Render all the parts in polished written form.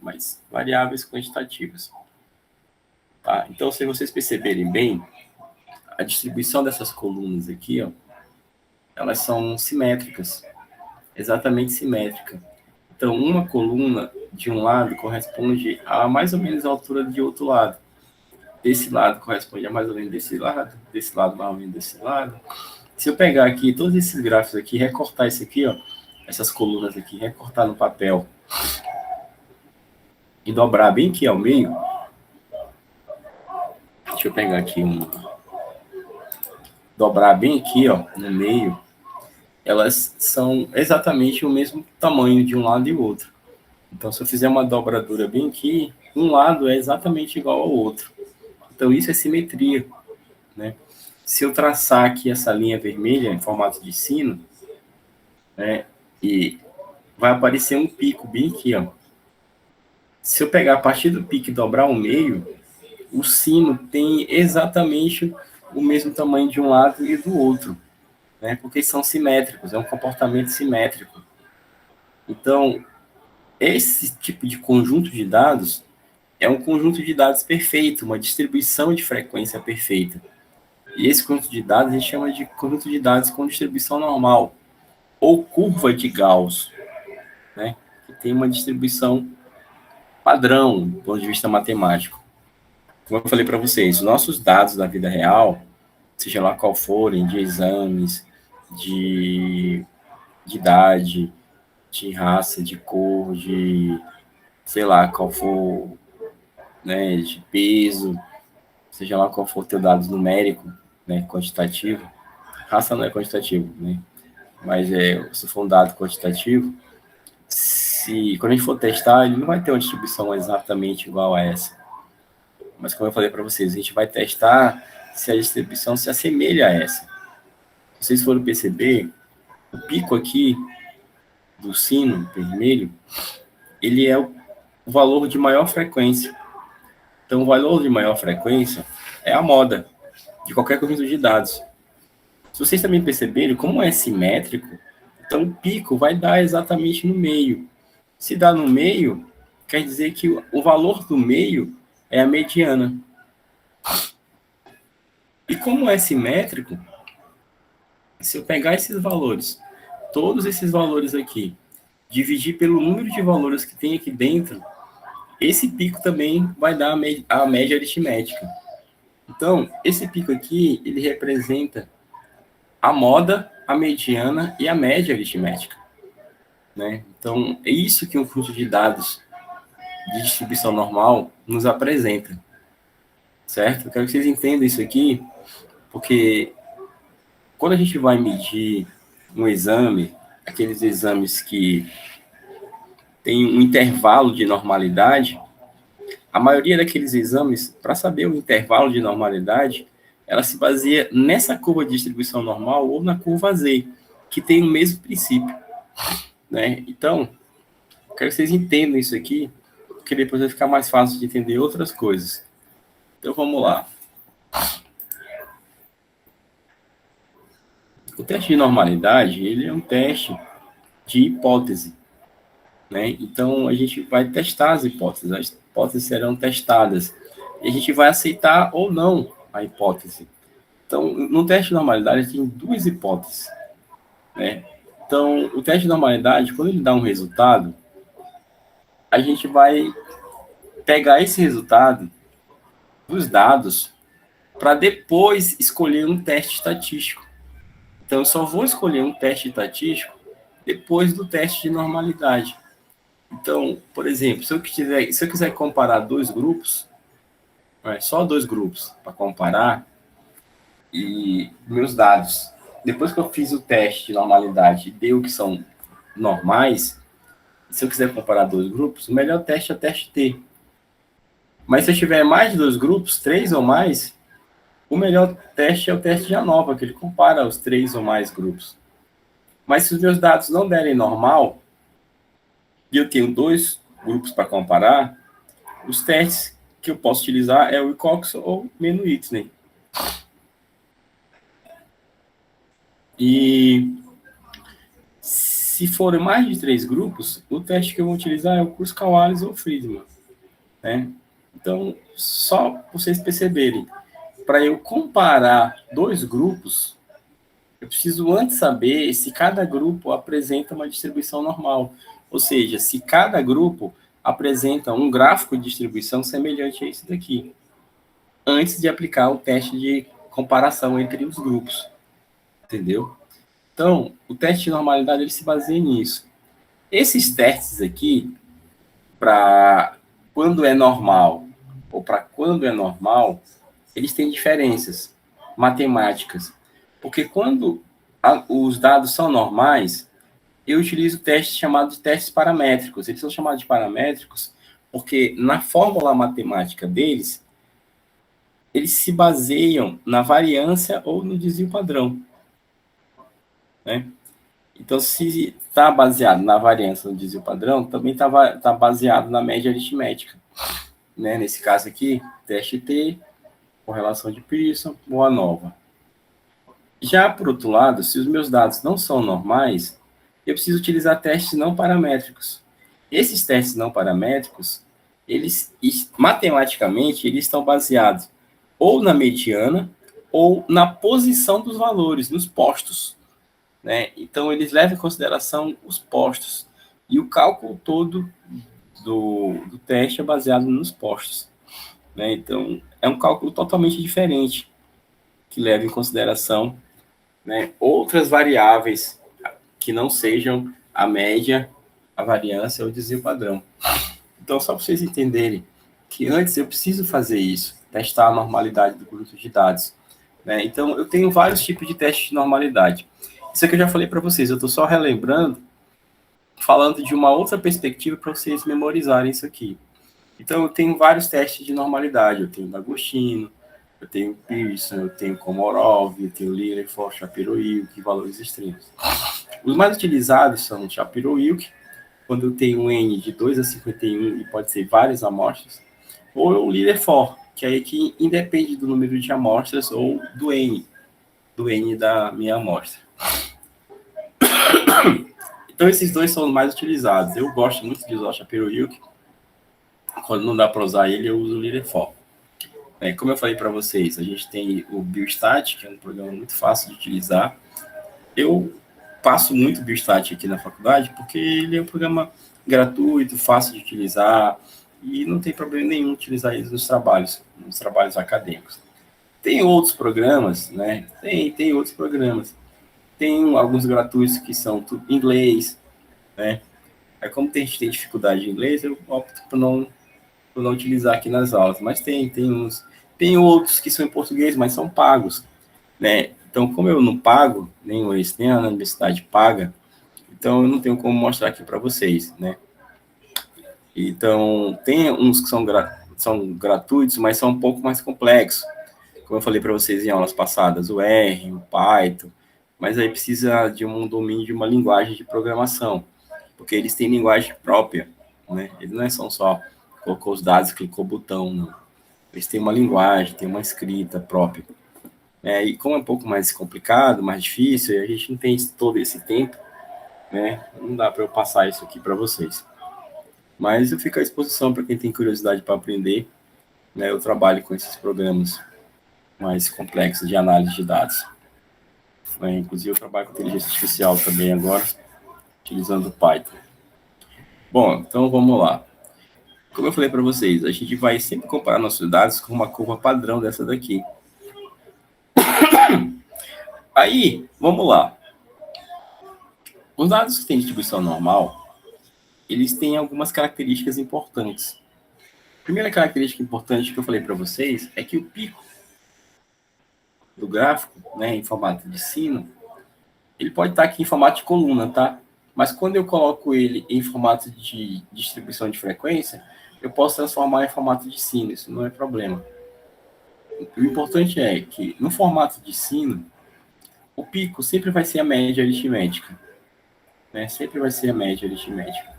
mas variáveis quantitativas. Tá? Então, se vocês perceberem bem, a distribuição dessas colunas aqui, ó, elas são simétricas, exatamente simétrica. Então, uma coluna de um lado corresponde a mais ou menos a altura de outro lado. Desse lado corresponde a mais ou menos desse lado mais ou menos desse lado. Se eu pegar aqui todos esses gráficos aqui, recortar isso aqui, ó, essas colunas aqui, recortar no papel e dobrar bem aqui ao meio, deixa eu pegar aqui dobrar bem aqui, ó, no meio, elas são exatamente o mesmo tamanho de um lado e o outro. Então, se eu fizer uma dobradura bem aqui, um lado é exatamente igual ao outro. Então, isso é simetria, né? Se eu traçar aqui essa linha vermelha em formato de sino, né, e vai aparecer um pico bem aqui, ó. Se eu pegar a partir do pico e dobrar o meio, o sino tem exatamente o mesmo tamanho de um lado e do outro, né? Porque são simétricos, é um comportamento simétrico. Então, esse tipo de conjunto de dados é um conjunto de dados perfeito, uma distribuição de frequência perfeita. E esse conjunto de dados a gente chama de conjunto de dados com distribuição normal, ou curva de Gauss, né? Que tem uma distribuição padrão, do ponto de vista matemático. Como eu falei para vocês, nossos dados da vida real, seja lá qual forem, de exames, de idade, de raça, de cor, de sei lá qual for, né, de peso, seja lá qual for o teu dado numérico, né, quantitativo. Raça não é quantitativo, né? Mas se for um dado quantitativo, quando a gente for testar, ele não vai ter uma distribuição exatamente igual a essa. Mas como eu falei para vocês, a gente vai testar se a distribuição se assemelha a essa. Se vocês forem perceber, o pico aqui do sino vermelho, ele é o valor de maior frequência. Então, o valor de maior frequência é a moda de qualquer conjunto de dados. Se vocês também perceberem, como é simétrico, então o pico vai dar exatamente no meio. Se dá no meio, quer dizer que o valor do meio é a mediana. E como é simétrico, se eu pegar esses valores, todos esses valores aqui, dividir pelo número de valores que tem aqui dentro, esse pico também vai dar a média aritmética. Então, esse pico aqui, ele representa a moda, a mediana e a média aritmética, né? Então, é isso que um conjunto de dados de distribuição normal nos apresenta, certo? Eu quero que vocês entendam isso aqui, porque quando a gente vai medir um exame, aqueles exames que tem um intervalo de normalidade, a maioria daqueles exames, para saber o intervalo de normalidade, ela se baseia nessa curva de distribuição normal ou na curva Z, que tem o mesmo princípio, né? Então, quero que vocês entendam isso aqui, porque depois vai ficar mais fácil de entender outras coisas. Então, vamos lá. O teste de normalidade, ele é um teste de hipótese, né? Então, a gente vai testar as hipóteses serão testadas, e a gente vai aceitar ou não a hipótese. Então, no teste de normalidade, tem duas hipóteses, né? Então, o teste de normalidade, quando ele dá um resultado, a gente vai pegar esse resultado dos dados para depois escolher um teste estatístico. Então, eu só vou escolher um teste estatístico depois do teste de normalidade. Então, por exemplo, se eu quiser comparar dois grupos, só dois grupos para comparar, e meus dados, depois que eu fiz o teste de normalidade e deu que são normais, se eu quiser comparar dois grupos, o melhor teste é o teste T. Mas se eu tiver mais de dois grupos, 3 ou mais, o melhor teste é o teste de ANOVA, que ele compara os 3 ou mais grupos. Mas se os meus dados não derem normal, e eu tenho dois grupos para comparar, os testes que eu posso utilizar é o Wilcox ou o Whitney. E Se forem mais de 3 grupos, o teste que eu vou utilizar é o Kruskal-Wallis ou Friedman, né? Então, só para vocês perceberem, para eu comparar 2 grupos, eu preciso antes saber se cada grupo apresenta uma distribuição normal. Ou seja, se cada grupo apresenta um gráfico de distribuição semelhante a esse daqui, antes de aplicar o teste de comparação entre os grupos. Entendeu? Então, o teste de normalidade ele se baseia nisso. Esses testes aqui, para quando é normal ou para quando é normal, eles têm diferenças matemáticas. Porque quando os dados são normais, eu utilizo testes chamados de testes paramétricos. Eles são chamados de paramétricos porque na fórmula matemática deles, eles se baseiam na variância ou no desvio padrão, né? Então, se está baseado na variância no desvio padrão, também está baseado na média aritmética, né? Nesse caso aqui, teste T, correlação de Pearson, boa nova. Já, por outro lado, se os meus dados não são normais, eu preciso utilizar testes não paramétricos. Esses testes não paramétricos, eles, matematicamente, eles estão baseados ou na mediana ou na posição dos valores, nos postos, né? Então, eles levam em consideração os postos. E o cálculo todo do teste é baseado nos postos, né? Então, é um cálculo totalmente diferente, que leva em consideração, né, outras variáveis que não sejam a média, a variância ou o desvio padrão. Então, só para vocês entenderem que antes eu preciso fazer isso, testar a normalidade do grupo de dados, né? Então, eu tenho vários tipos de testes de normalidade. Isso aqui eu já falei para vocês, eu estou só relembrando, falando de uma outra perspectiva para vocês memorizarem isso aqui. Então, eu tenho vários testes de normalidade. Eu tenho D'Agostino, eu tenho Pearson, eu tenho Komorov, eu tenho Lilliefors, Shapiro-Wilk e valores extremos. Os mais utilizados são o Shapiro-Wilk, quando eu tenho um N de 2 a 51 e pode ser várias amostras, ou o Lilliefors, que aí que independe do número de amostras ou do N da minha amostra. Então, esses dois são os mais utilizados. Eu gosto muito de usar o Shapiro-Wilk. Quando não dá para usar ele, eu uso o Lilliefors. Como eu falei para vocês, a gente tem o Biostat, que é um programa muito fácil de utilizar. Eu passo muito Biostat aqui na faculdade, porque ele é um programa gratuito, fácil de utilizar, e não tem problema nenhum utilizar ele nos trabalhos acadêmicos. Tem outros programas, né? Tem outros programas. Tem alguns gratuitos que são tudo em inglês, né? Como a gente tem dificuldade em inglês, eu opto por não utilizar aqui nas aulas, mas tem outros que são em português, mas são pagos, né? Então, como eu não pago, nem a universidade paga, então eu não tenho como mostrar aqui para vocês, né? Então, tem uns que são gratuitos, mas são um pouco mais complexos, como eu falei para vocês em aulas passadas, o R, o Python, mas aí precisa de um domínio de uma linguagem de programação, porque eles têm linguagem própria, né? Eles não são só colocou os dados, clicou o botão, não. Eles têm uma linguagem, têm uma escrita própria. E como é um pouco mais complicado, mais difícil, a gente não tem todo esse tempo, né? Não dá para eu passar isso aqui para vocês. Mas eu fico à disposição para quem tem curiosidade para aprender, né? Eu trabalho com esses programas mais complexos de análise de dados. Inclusive, eu trabalho com inteligência artificial também agora, utilizando o Python. Bom, então vamos lá. Como eu falei para vocês, a gente vai sempre comparar nossos dados com uma curva padrão dessa daqui. Aí, vamos lá. Os dados que têm distribuição normal, eles têm algumas características importantes. A primeira característica importante que eu falei para vocês é que o pico do gráfico, né, em formato de sino, ele pode estar aqui em formato de coluna, tá? Mas quando eu coloco ele em formato de distribuição de frequência, eu posso transformar em formato de sino, isso não é problema. O importante é que, no formato de sino, o pico sempre vai ser a média aritmética, né? Sempre vai ser a média aritmética.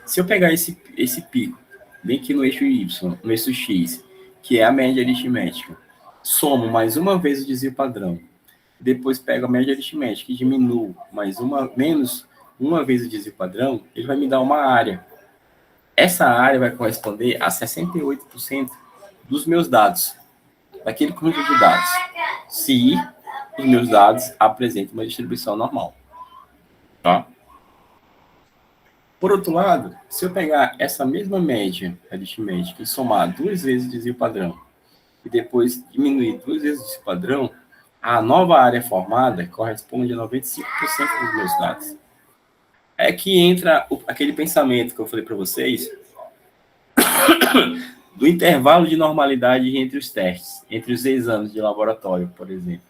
Se eu pegar esse pico, bem aqui no eixo Y, no eixo X, que é a média aritmética, somo mais uma vez o desvio padrão, depois pego a média aritmética e diminuo mais uma, menos uma vez o desvio padrão, ele vai me dar uma área. Essa área vai corresponder a 68% dos meus dados, daquele conjunto de dados, se os meus dados apresentam uma distribuição normal. Tá? Por outro lado, se eu pegar essa mesma média aritmética e somar 2 vezes o desvio padrão e depois diminuir 2 vezes o desvio padrão, a nova área formada corresponde a 95% dos meus dados. É que entra aquele pensamento que eu falei para vocês do intervalo de normalidade entre os testes, entre os exames de laboratório, por exemplo.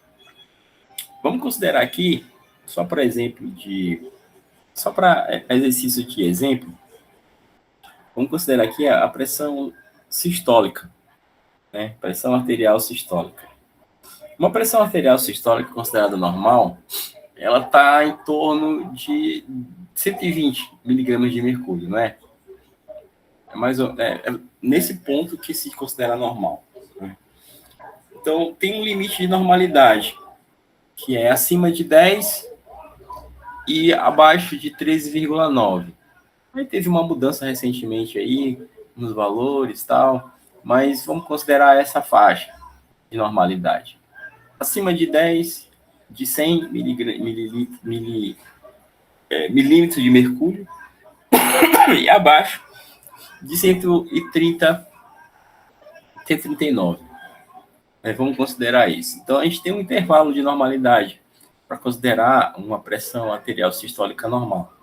Vamos considerar aqui, só para exercício de exemplo, vamos considerar aqui a pressão sistólica, né? Pressão arterial sistólica. Uma pressão arterial sistólica considerada normal, ela está em torno de 120 miligramas de mercúrio, não é? É nesse ponto que se considera normal. Né? Então, tem um limite de normalidade, que é acima de 10 e abaixo de 13,9. Aí teve uma mudança recentemente aí nos valores e tal, mas vamos considerar essa faixa de normalidade. Acima de 10, de 100 milímetros de mercúrio e abaixo de 130, 139. Vamos considerar isso. Então, a gente tem um intervalo de normalidade para considerar uma pressão arterial sistólica normal.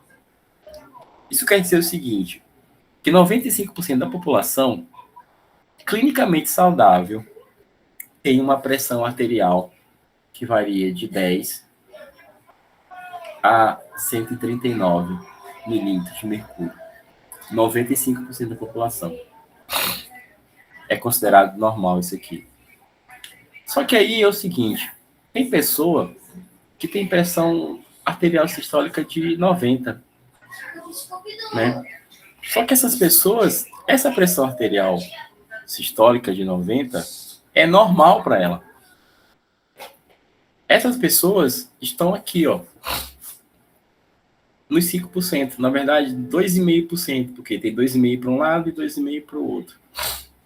Isso quer dizer o seguinte, que 95% da população clinicamente saudável tem uma pressão arterial que varia de 10 a 139 milímetros de mercúrio. 95% da população. É considerado normal isso aqui. Só que aí é o seguinte, tem pessoa que tem pressão arterial sistólica de 90, né? Só que essas pessoas, essa pressão arterial sistólica de 90 é normal para ela. Essas pessoas estão aqui, ó, nos 5%, na verdade, 2,5%, porque tem 2,5% para um lado e 2,5% para o outro.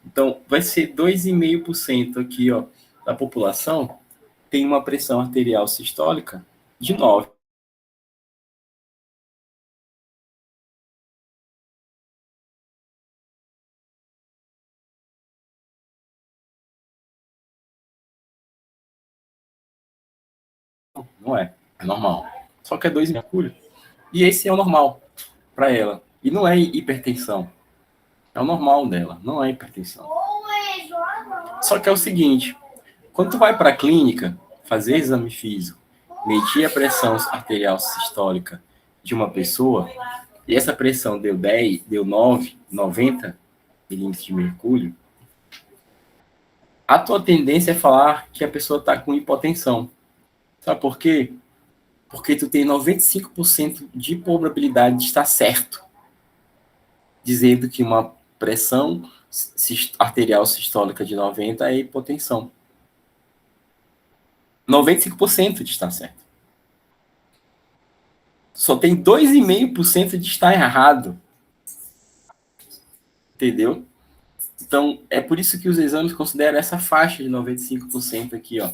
Então, vai ser 2,5% aqui, ó, da população tem uma pressão arterial sistólica de 9. Não é normal. Só que é 2 mercúrio. E esse é o normal para ela. E não é hipertensão. É o normal dela, não é hipertensão. Só que é o seguinte, quando tu vai para a clínica fazer exame físico, medir a pressão arterial sistólica de uma pessoa, e essa pressão deu 10, deu 9, 90 milímetros de mercúrio, a tua tendência é falar que a pessoa está com hipotensão. Sabe por quê? Porque tu tem 95% de probabilidade de estar certo, dizendo que uma pressão arterial sistólica de 90 é hipotensão. 95% de estar certo. Só tem 2,5% de estar errado. Entendeu? Então, é por isso que os exames consideram essa faixa de 95% aqui, ó.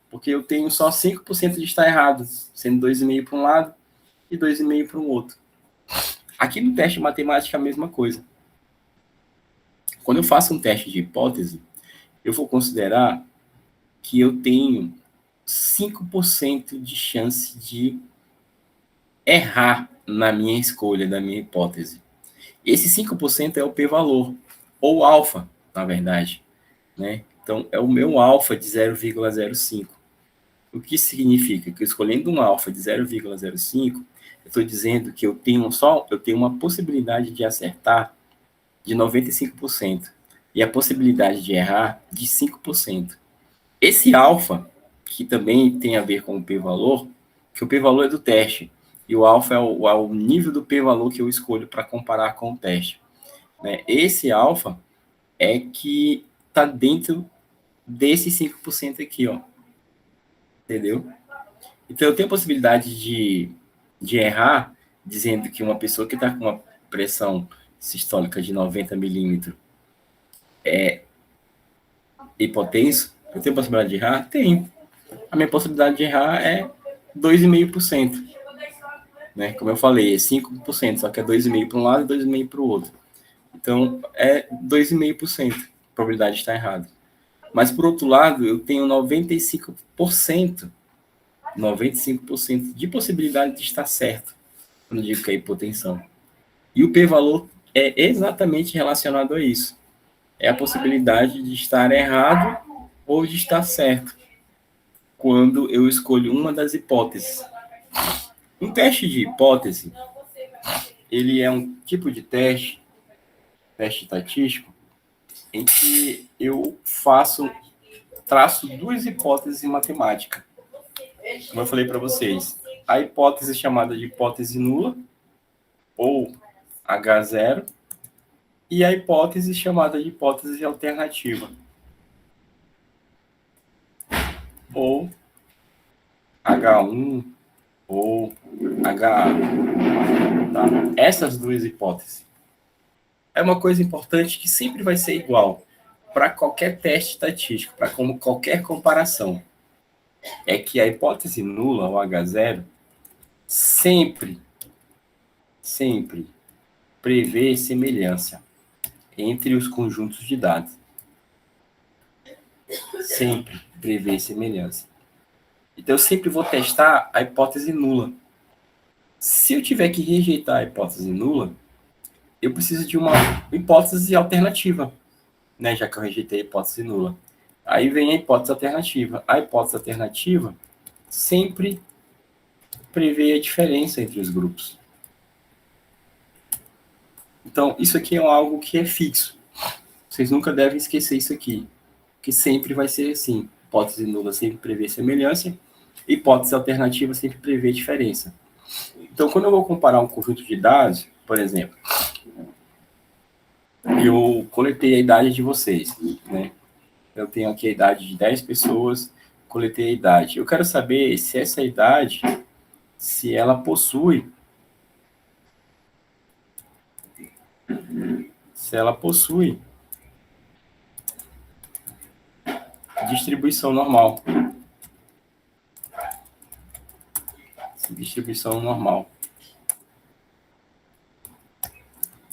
Porque eu tenho só 5% de estar errado, sendo 2,5% para um lado e 2,5% para o outro. Aqui no teste de matemática é a mesma coisa. Quando eu faço um teste de hipótese, eu vou considerar que eu tenho 5% de chance de errar na minha escolha, da minha hipótese. Esse 5% é o p-valor, ou alfa, na verdade. Né? Então, é o meu alfa de 0,05. O que significa? Que escolhendo um alfa de 0,05, eu estou dizendo que eu tenho uma possibilidade de acertar de 95% e a possibilidade de errar de 5%. Esse alfa, que também tem a ver com o p-valor, que o p-valor é do teste, e o alfa é o nível do p-valor que eu escolho para comparar com o teste. Né? Esse alfa é que está dentro desse 5% aqui, ó. Entendeu? Então, eu tenho a possibilidade de errar dizendo que uma pessoa que está com uma pressão sistólica de 90 milímetros é hipotenso, eu tenho possibilidade de errar? Tem. A minha possibilidade de errar é 2,5%. Né? Como eu falei, é 5%, só que é 2,5% para um lado e 2,5% para o outro. Então, é 2,5% a probabilidade de estar errado. Mas, por outro lado, eu tenho 95% de possibilidade de estar certo quando eu digo que é hipotensão. E o p-valor é exatamente relacionado a isso. É a possibilidade de estar errado ou de estar certo quando eu escolho uma das hipóteses. Um teste de hipótese, ele é um tipo de teste estatístico, em que eu traço duas hipóteses em matemática. Como eu falei para vocês, a hipótese chamada de hipótese nula, ou H0, e a hipótese chamada de hipótese alternativa, ou H1 ou HA. Tá? Essas duas hipóteses. É uma coisa importante que sempre vai ser igual para qualquer teste estatístico, para qualquer comparação. É que a hipótese nula, ou H0, sempre prevê semelhança entre os conjuntos de dados. Sempre prevê semelhança. Então, eu sempre vou testar a hipótese nula. Se eu tiver que rejeitar a hipótese nula, eu preciso de uma hipótese alternativa, né? Já que eu rejeitei a hipótese nula. Aí vem a hipótese alternativa. A hipótese alternativa sempre prevê a diferença entre os grupos. Então, isso aqui é algo que é fixo. Vocês nunca devem esquecer isso aqui, que sempre vai ser assim. Hipótese nula sempre prevê semelhança, hipótese alternativa sempre prevê diferença. Então, quando eu vou comparar um conjunto de dados, por exemplo, eu coletei a idade de vocês, né? Eu tenho aqui a idade de 10 pessoas, coletei a idade. Eu quero saber se essa idade, se ela possui distribuição normal. Distribuição normal.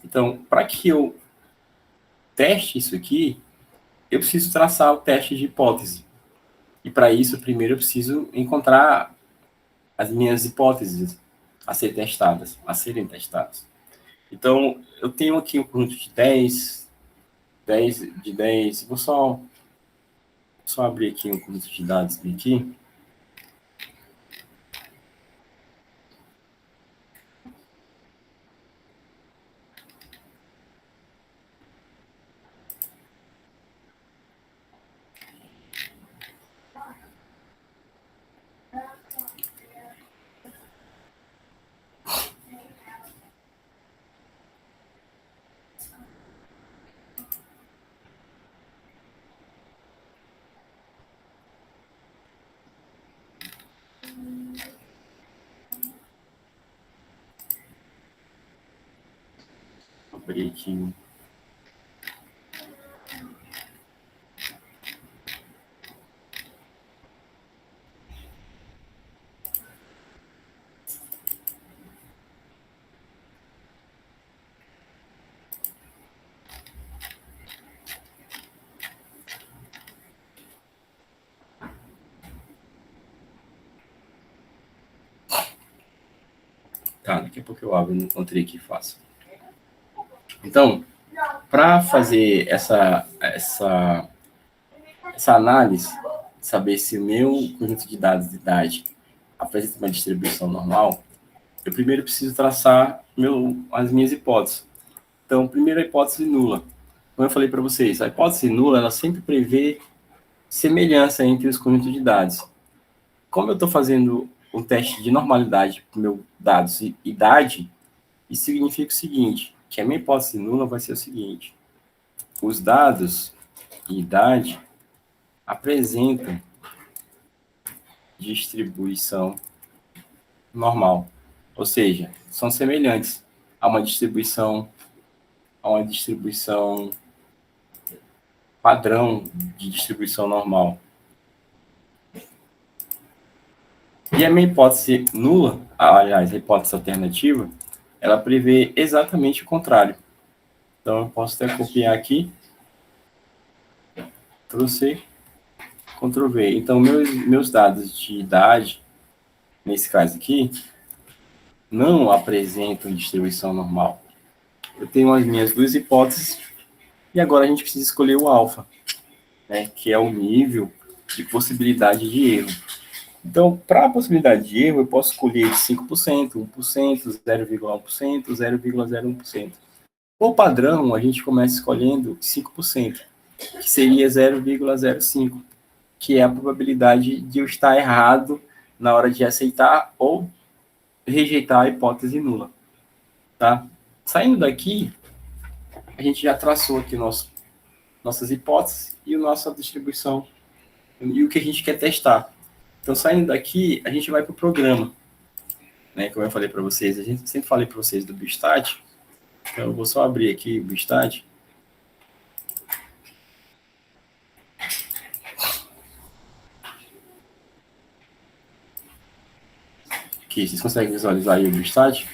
Então, para que eu teste isso aqui, eu preciso traçar o teste de hipótese. E para isso, primeiro eu preciso encontrar as minhas hipóteses a serem testadas. Então, eu tenho aqui um conjunto de 10, vou só abrir aqui um conjunto de dados aqui. Vou abrir aqui. Tá, daqui a pouco eu abro, não encontrei aqui fácil. Então, para fazer essa análise, saber se o meu conjunto de dados de idade apresenta uma distribuição normal, eu primeiro preciso traçar as minhas hipóteses. Então, primeiro a hipótese nula. Como eu falei para vocês, a hipótese nula ela sempre prevê semelhança entre os conjuntos de dados. Como eu estou fazendo um teste de normalidade para o meu dados e idade, isso significa o seguinte, que a minha hipótese nula vai ser o seguinte: os dados e idade apresentam distribuição normal. Ou seja, são semelhantes a uma distribuição padrão de distribuição normal. E a minha hipótese nula, aliás, a hipótese alternativa, ela prevê exatamente o contrário. Então, eu posso até copiar aqui, trouxe, Ctrl V. Então, meus dados de idade, nesse caso aqui, não apresentam distribuição normal. Eu tenho as minhas duas hipóteses, e agora a gente precisa escolher o alfa, né, que é o nível de possibilidade de erro. Então, para a possibilidade de erro, eu posso escolher 5%, 1%, 0,1%, 0,01%. Por padrão, a gente começa escolhendo 5%, que seria 0,05%, que é a probabilidade de eu estar errado na hora de aceitar ou rejeitar a hipótese nula. Tá? Saindo daqui, a gente já traçou aqui nossas hipóteses e a nossa distribuição e o que a gente quer testar. Então, saindo daqui, a gente vai para o programa. Né, como eu falei para vocês, a gente sempre falei para vocês do Biostat. Então, eu vou só abrir aqui o Biostat. Aqui, vocês conseguem visualizar aí o Biostat?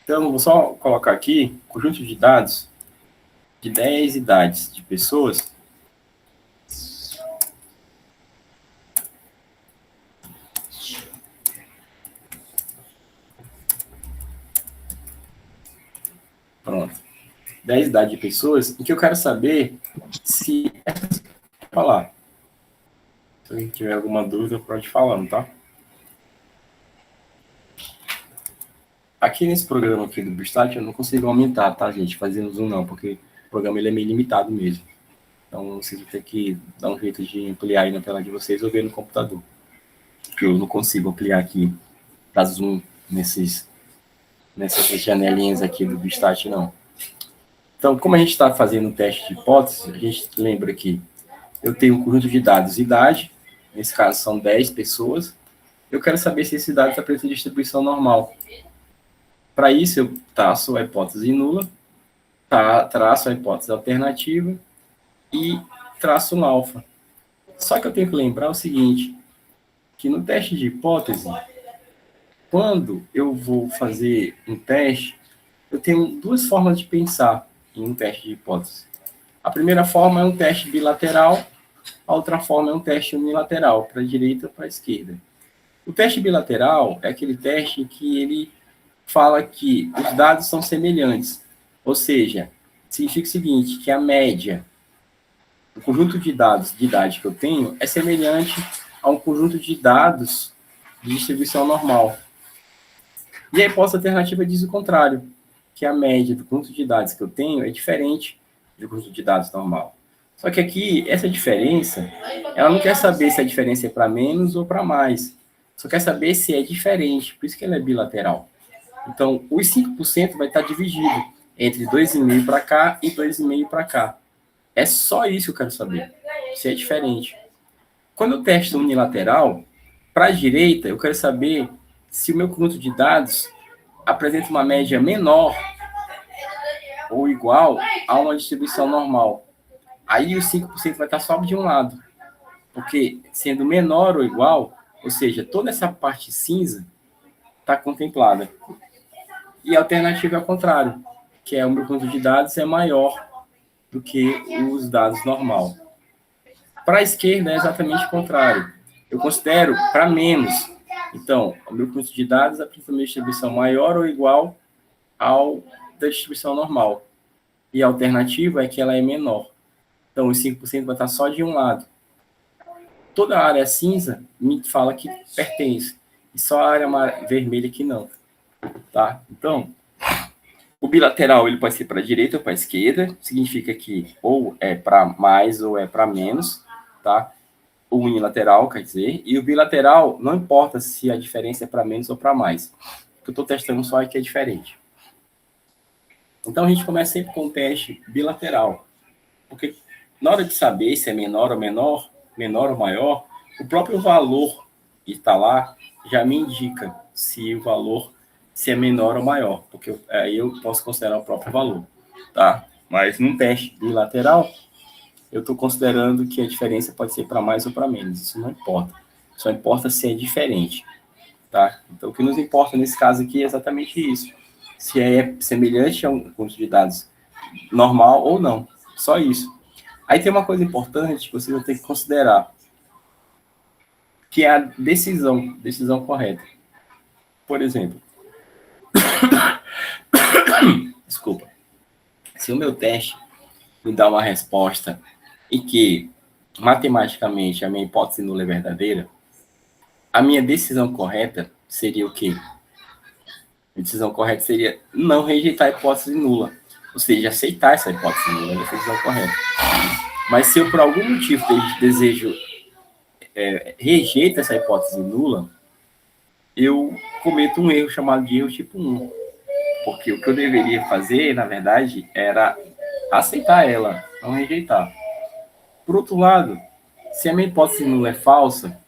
Então, eu vou só colocar aqui conjunto de dados de 10 idades de pessoas. Pronto. 10 idades de pessoas, em que eu quero saber se... falar. Se alguém tiver alguma dúvida, pode ir falando, tá? Aqui nesse programa aqui do Biostat, eu não consigo aumentar, tá, gente? Fazendo zoom não, porque o programa ele é meio limitado mesmo. Então, vocês vão ter que dar um jeito de ampliar aí na tela de vocês ou ver no computador. Porque eu não consigo ampliar aqui, dar zoom nessas janelinhas aqui do Biostat, não. Então, como a gente está fazendo um teste de hipótese, a gente lembra que eu tenho um conjunto de dados idade, nesse caso são 10 pessoas, eu quero saber se esse dado está presente em distribuição normal. Para isso, eu traço a hipótese nula, traço a hipótese alternativa e traço um alfa. Só que eu tenho que lembrar o seguinte, que no teste de hipótese, quando eu vou fazer um teste, eu tenho duas formas de pensar em um teste de hipótese. A primeira forma é um teste bilateral, a outra forma é um teste unilateral, para a direita ou para a esquerda. O teste bilateral é aquele teste em que ele fala que os dados são semelhantes, ou seja, significa o seguinte, que a média do conjunto de dados de idade que eu tenho é semelhante a um conjunto de dados de distribuição normal. E a hipótese alternativa diz o contrário, que a média do conjunto de dados que eu tenho é diferente do conjunto de dados normal. Só que aqui, essa diferença, ela não quer saber se a diferença é para menos ou para mais, só quer saber se é diferente, por isso que ela é bilateral. Então, os 5% vai estar dividido entre 2,5 para cá e 2,5 para cá. É só isso que eu quero saber, se é diferente. Quando eu testo unilateral, para a direita, eu quero saber se o meu conjunto de dados apresenta uma média menor ou igual a uma distribuição normal. Aí os 5% vai estar só de um lado, porque sendo menor ou igual, ou seja, toda essa parte cinza está contemplada. E a alternativa é ao contrário, que é o meu conjunto de dados é maior do que os dados normal. Para a esquerda é exatamente o contrário. Eu considero para menos. Então, o meu conjunto de dados apresenta uma distribuição maior ou igual ao da distribuição normal. E a alternativa é que ela é menor. Então, os 5% vai estar só de um lado. Toda a área cinza me fala que pertence. E só a área vermelha que não. Tá? Então, o bilateral ele pode ser para a direita ou para a esquerda. Significa que ou é para mais ou é para menos. Tá? O unilateral, quer dizer. E o bilateral, não importa se a diferença é para menos ou para mais. O que eu estou testando só é que é diferente. Então, a gente começa sempre com um teste bilateral. Porque na hora de saber se é menor ou menor ou maior, o próprio valor que está lá já me indica se o valor se é menor ou maior, porque aí eu posso considerar o próprio valor, tá? Mas num teste bilateral, eu estou considerando que a diferença pode ser para mais ou para menos, isso não importa. Só importa se é diferente, tá? Então, o que nos importa nesse caso aqui é exatamente isso. Se é semelhante a um conjunto de dados normal ou não. Só isso. Aí tem uma coisa importante que você vai ter que considerar, que é a decisão correta. Por exemplo, desculpa, se o meu teste me dá uma resposta e que matematicamente a minha hipótese nula é verdadeira, a minha decisão correta seria o quê? A decisão correta seria não rejeitar a hipótese nula, ou seja, aceitar essa hipótese nula, é a decisão correta. Mas se eu por algum motivo desejo rejeito essa hipótese nula, eu cometo um erro chamado de erro tipo 1. Porque o que eu deveria fazer, na verdade, era aceitar ela, não rejeitar. Por outro lado, se a minha hipótese nula é falsa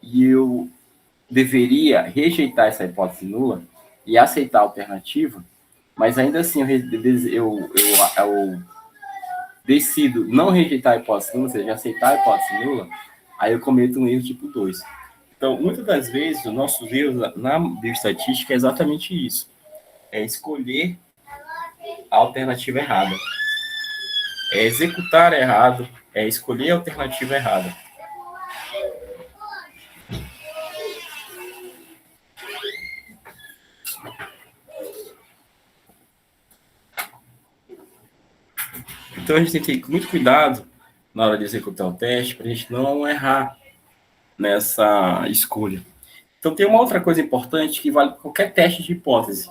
e eu deveria rejeitar essa hipótese nula e aceitar a alternativa, mas ainda assim eu decido não rejeitar a hipótese nula, ou seja, aceitar a hipótese nula, aí eu cometo um erro tipo 2. Então, muitas das vezes, os nossos erros na bioestatística é exatamente isso. É escolher a alternativa errada. É executar errado, é escolher a alternativa errada. Então, a gente tem que ter muito cuidado na hora de executar o teste, para a gente não errar nessa escolha. Então, tem uma outra coisa importante que vale para qualquer teste de hipótese.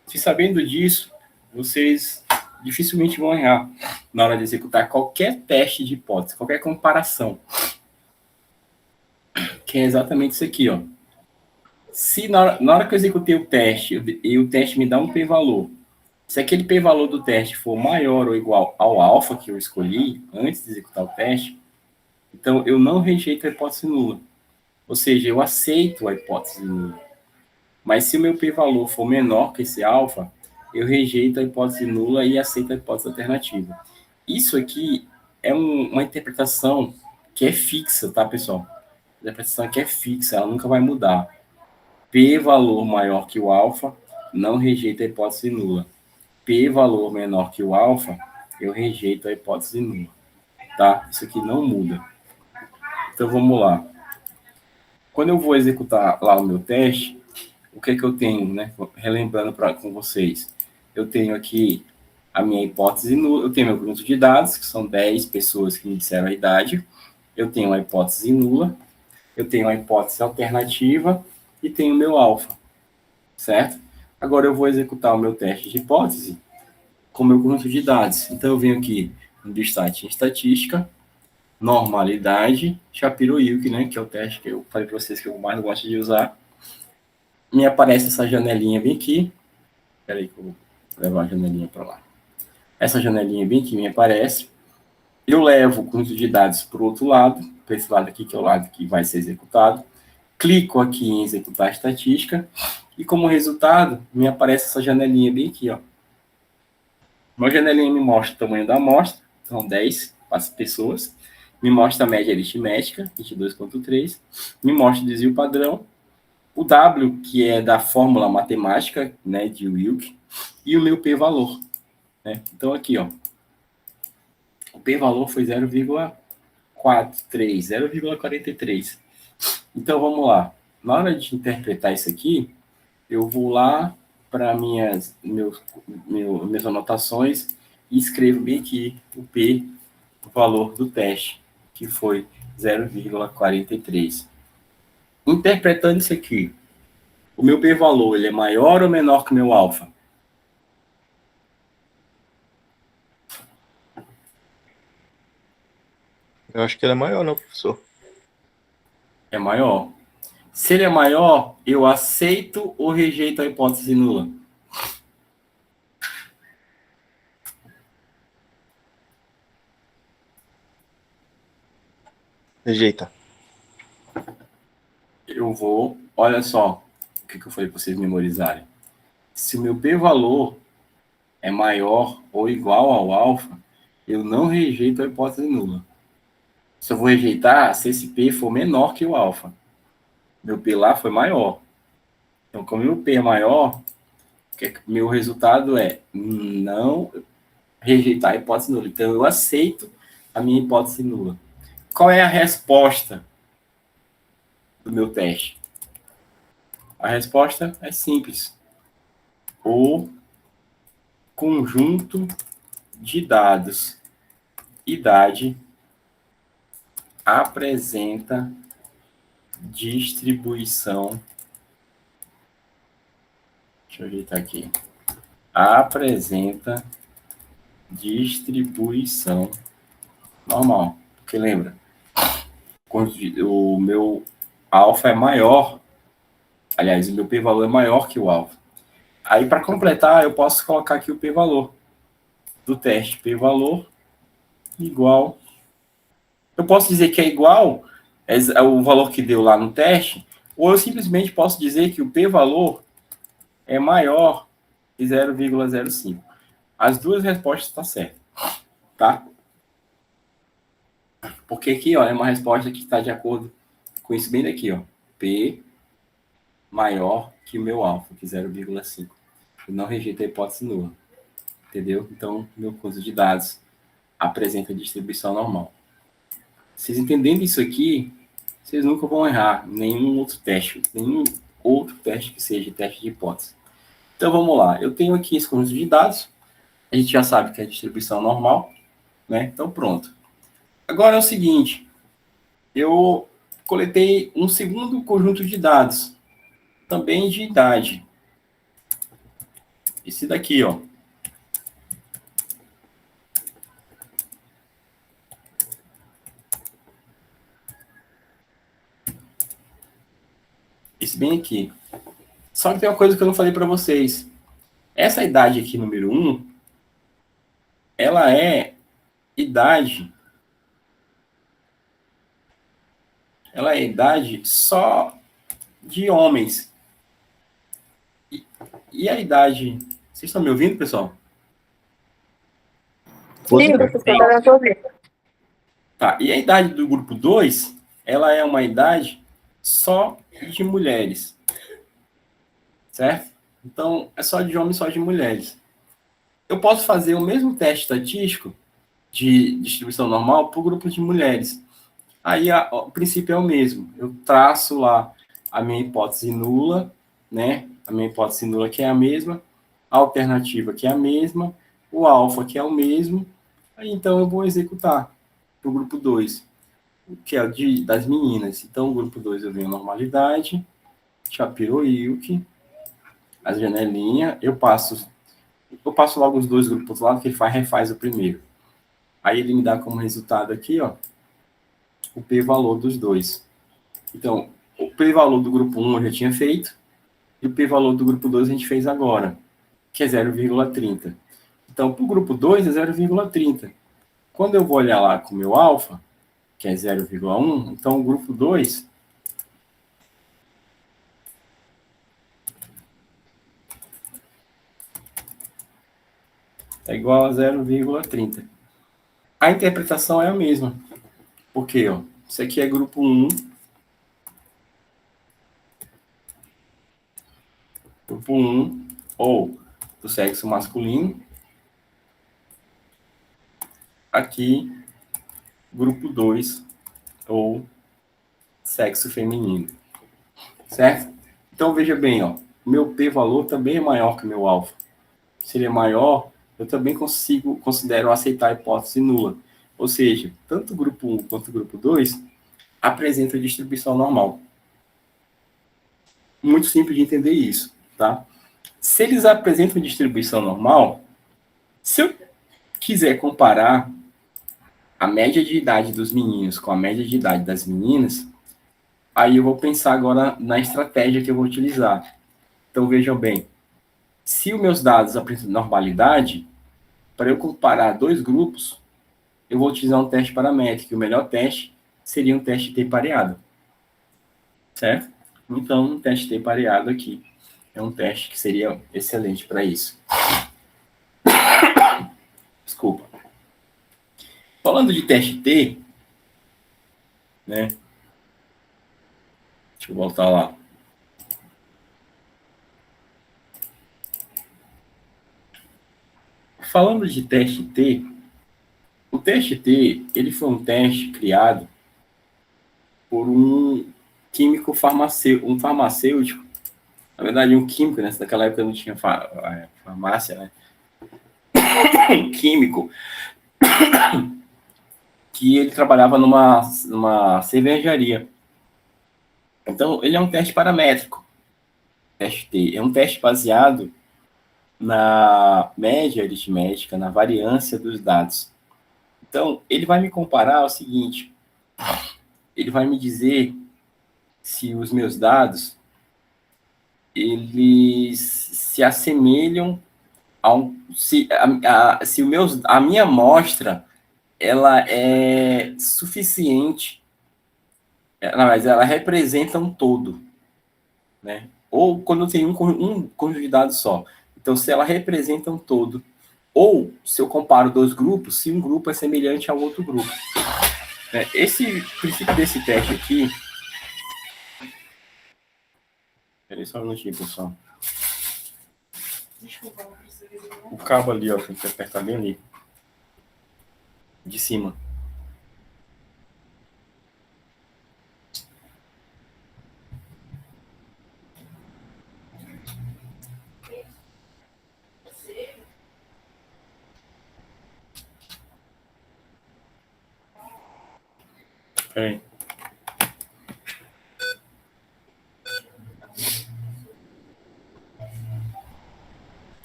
Se sabendo disso, vocês dificilmente vão errar na hora de executar qualquer teste de hipótese, qualquer comparação. Que é exatamente isso aqui, ó. Se na hora que eu executei o teste e o teste me dá um p-valor, se aquele p-valor do teste for maior ou igual ao alfa que eu escolhi antes de executar o teste, então eu não rejeito a hipótese nula. Ou seja, eu aceito a hipótese nula. Mas se o meu p-valor for menor que esse alfa, eu rejeito a hipótese nula e aceito a hipótese alternativa. Isso aqui é uma interpretação que é fixa, tá, pessoal? A interpretação que é fixa, ela nunca vai mudar. P valor maior que o alfa, não rejeito a hipótese nula. P valor menor que o alfa, eu rejeito a hipótese nula. Tá? Isso aqui não muda. Então vamos lá. Quando eu vou executar lá o meu teste, o que é que eu tenho, né? Relembrando com vocês. Eu tenho aqui a minha hipótese nula, eu tenho meu conjunto de dados, que são 10 pessoas que me disseram a idade. Eu tenho a hipótese nula, eu tenho a hipótese alternativa e tenho o meu alfa, certo? Agora eu vou executar o meu teste de hipótese com o meu conjunto de dados. Então eu venho aqui no Biostatic em estatística, normalidade, Shapiro-Wilk, né, que é o teste que eu falei para vocês que eu mais gosto de usar. Me aparece essa janelinha bem aqui. Espera aí que eu vou levar a janelinha para lá. Essa janelinha bem aqui me aparece. Eu levo o conjunto de dados para o outro lado, para esse lado aqui, que é o lado que vai ser executado. Clico aqui em executar a estatística e, como resultado, me aparece essa janelinha bem aqui, ó. Uma janelinha me mostra o tamanho da amostra, são 10 pessoas. Me mostra a média aritmética, 22,3. Me mostra o desvio padrão. O W, que é da fórmula matemática, né, de Wilk. E o meu p-valor. Né? Então, aqui, ó. O p-valor foi 0,43, 0,43. Então, vamos lá. Na hora de interpretar isso aqui, eu vou lá para minhas anotações e escrevo bem aqui o P, o valor do teste, que foi 0,43. Interpretando isso aqui, o meu p-valor ele é maior ou menor que o meu alfa? Eu acho que ele é maior, não, professor? É maior. Se ele é maior, eu aceito ou rejeito a hipótese nula? Rejeita. Eu vou, olha só, o que eu falei para vocês memorizarem. Se o meu p-valor é maior ou igual ao alfa, eu não rejeito a hipótese nula. Se eu vou rejeitar, se esse p for menor que o alfa. Meu p lá foi maior. Então, como meu p é maior, meu resultado é não rejeitar a hipótese nula. Então, eu aceito a minha hipótese nula. Qual é a resposta do meu teste? A resposta é simples. O conjunto de dados idade apresenta distribuição. Deixa eu ajeitar aqui. Apresenta distribuição normal. Porque lembra, o meu alfa é maior. Aliás, o meu p-valor é maior que o alfa. Aí, para completar, eu posso colocar aqui o p-valor do teste. P-valor igual. Eu posso dizer que é igual ao valor que deu lá no teste, ou eu simplesmente posso dizer que o p-valor é maior que 0,05. As duas respostas estão certas, tá? Porque aqui, ó, é uma resposta que está de acordo com isso bem daqui, ó. P maior que o meu alfa, que 0,5. Eu não rejeito a hipótese nula, entendeu? Então, meu conjunto de dados apresenta distribuição normal. Vocês entendendo isso aqui, vocês nunca vão errar nenhum outro teste que seja teste de hipótese. Então, vamos lá. Eu tenho aqui esse conjunto de dados. A gente já sabe que é distribuição normal, né? Então, pronto. Agora é o seguinte. Eu coletei um segundo conjunto de dados, também de idade. Esse daqui, ó. Esse bem aqui. Só que tem uma coisa que eu não falei para vocês. Essa idade aqui, número 1, ela é idade só de homens. E a idade... Vocês estão me ouvindo, pessoal? Sim, professor, eu tô ouvindo. Tá, e a idade do grupo 2, ela é uma idade só de mulheres. Certo? Então, é só de homens, só de mulheres. Eu posso fazer o mesmo teste estatístico de distribuição normal para o grupo de mulheres. Aí o princípio é o mesmo. Eu traço lá a minha hipótese nula, né? A minha hipótese nula que é a mesma, a alternativa que é a mesma, o alfa que é o mesmo. Aí então eu vou executar para o grupo 2, que é o das meninas. Então, o grupo 2 eu venho normalidade, Shapiro-Wilk, as janelinhas, eu passo logo os dois grupos lá, que ele refaz o primeiro. Aí ele me dá como resultado aqui, ó, o p-valor dos dois. Então, o p-valor do grupo 1 eu já tinha feito, e o p-valor do grupo 2 a gente fez agora, que é 0,30. Então, para o grupo 2 é 0,30. Quando eu vou olhar lá com o meu alfa, que é 0,1, então o grupo 2 é igual a 0,30. A interpretação é a mesma. Porque, ó, isso aqui é grupo 1. Grupo 1, ou do sexo masculino. Aqui, grupo 2, ou sexo feminino. Certo? Então, veja bem, ó, meu p-valor também é maior que o meu alfa. Se ele é maior, eu também considero aceitar a hipótese nula. Ou seja, tanto o grupo 1 quanto o grupo 2 apresentam distribuição normal. Muito simples de entender isso, tá? Se eles apresentam distribuição normal, se eu quiser comparar a média de idade dos meninos com a média de idade das meninas, aí eu vou pensar agora na estratégia que eu vou utilizar. Então, vejam bem, se os meus dados apresentam normalidade, para eu comparar dois grupos, eu vou utilizar um teste paramétrico. O melhor teste seria um teste T pareado. Certo? Então, um teste T pareado aqui. é um teste que seria excelente para isso. Desculpa. Falando de teste T, né? Deixa eu voltar lá. Falando de teste T, o teste T, ele foi um teste criado por um químico farmacêutico, na verdade um químico, né? Naquela época não tinha farmácia, né? Um químico que ele trabalhava numa cervejaria. Então, ele é um teste paramétrico. Teste T é um teste baseado na média aritmética, na variância dos dados. Então, ele vai me comparar o seguinte, ele vai me dizer se os meus dados eles se assemelham se a minha amostra ela é suficiente, mas ela representa um todo, né? Ou quando tem um conjunto de dados só. Então, se ela representa um todo, ou se eu comparo dois grupos, se um grupo é semelhante ao outro grupo. Esse princípio desse teste aqui. Peraí só um minutinho, pessoal. O cabo ali, ó, tem que apertar bem ali. De cima. Peraí.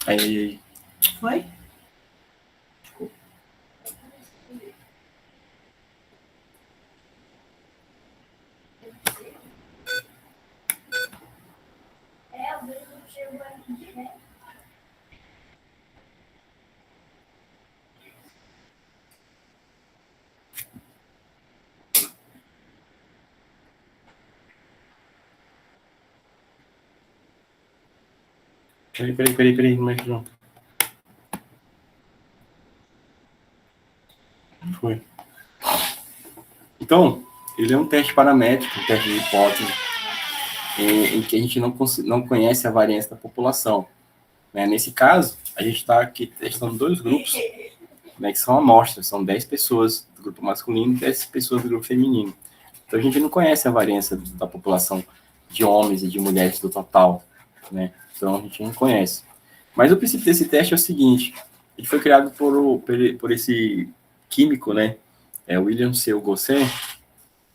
Aí. Foi? Peraí, não é que não. Foi. Então, ele é um teste paramétrico, um teste de hipótese, em que a gente não conhece a variância da população. Né? Nesse caso, a gente está aqui testando dois grupos, né, que são amostras, são 10 pessoas do grupo masculino e 10 pessoas do grupo feminino. Então, a gente não conhece a variância da população de homens e de mulheres do total, né? Então, a gente não conhece. Mas o princípio desse teste é o seguinte, ele foi criado por esse químico, né? William C. Gosset,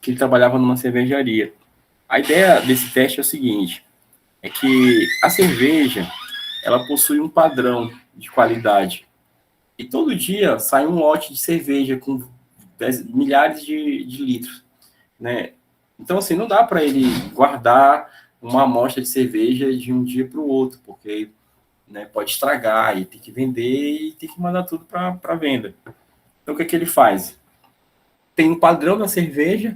que ele trabalhava numa cervejaria. A ideia desse teste é o seguinte, é que a cerveja, ela possui um padrão de qualidade. E todo dia sai um lote de cerveja com milhares de litros, né? Então, assim, não dá para ele guardar uma amostra de cerveja de um dia para o outro, porque, né, pode estragar e tem que vender e tem que mandar tudo para venda. Então, o que é que ele faz? Tem um padrão da cerveja,